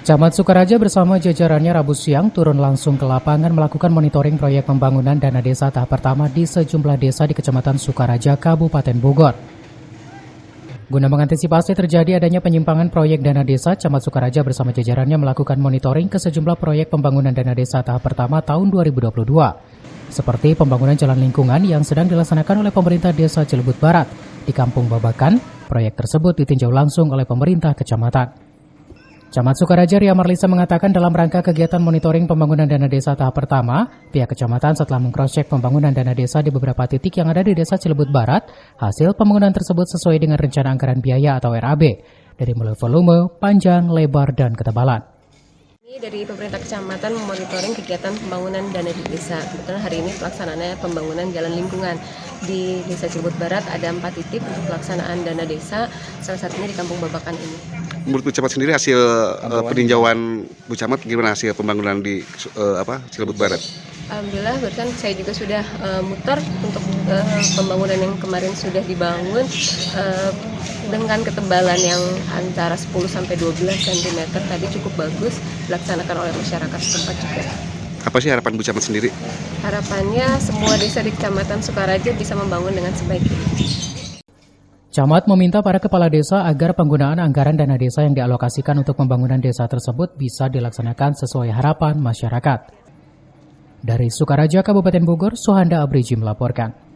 Camat Sukaraja bersama jajarannya Rabu siang turun langsung ke lapangan melakukan monitoring proyek pembangunan dana desa tahap pertama di sejumlah desa di Kecamatan Sukaraja, Kabupaten Bogor. Guna mengantisipasi terjadi adanya penyimpangan proyek dana desa, Camat Sukaraja bersama jajarannya melakukan monitoring ke sejumlah proyek pembangunan dana desa tahap pertama tahun 2022. Seperti pembangunan jalan lingkungan yang sedang dilaksanakan oleh pemerintah Desa Cilebut Barat. Di Kampung Babakan, proyek tersebut ditinjau langsung oleh pemerintah kecamatan. Camat Sukaraja Ria Marlisa mengatakan dalam rangka kegiatan monitoring pembangunan dana desa tahap pertama, pihak kecamatan setelah meng-cross-check pembangunan dana desa di beberapa titik yang ada di Desa Cilebut Barat, hasil pembangunan tersebut sesuai dengan rencana anggaran biaya atau RAB, dari mulai volume, panjang, lebar, dan ketebalan. Ini dari pemerintah kecamatan memonitoring kegiatan pembangunan dana di desa. Kebetulan hari ini pelaksanaannya pembangunan jalan lingkungan. Di Desa Cilebut Barat ada 4 titik untuk pelaksanaan dana desa, salah satunya di Kampung Babakan ini. Menurut Bu Camat sendiri hasil peninjauan Bu Camat gimana hasil pembangunan di Cilebut Barat? Alhamdulillah, barusan saya juga sudah muter untuk pembangunan yang kemarin sudah dibangun dengan ketebalan yang antara 10 sampai 12 cm tadi cukup bagus dilaksanakan oleh masyarakat setempat juga. Apa sih harapan Bu Camat sendiri? Harapannya semua desa di Kecamatan Sukaraja bisa membangun dengan sebaik ini. Camat meminta para kepala desa agar penggunaan anggaran dana desa yang dialokasikan untuk pembangunan desa tersebut bisa dilaksanakan sesuai harapan masyarakat. Dari Sukaraja, Kabupaten Bogor, Suhanda Abriji melaporkan.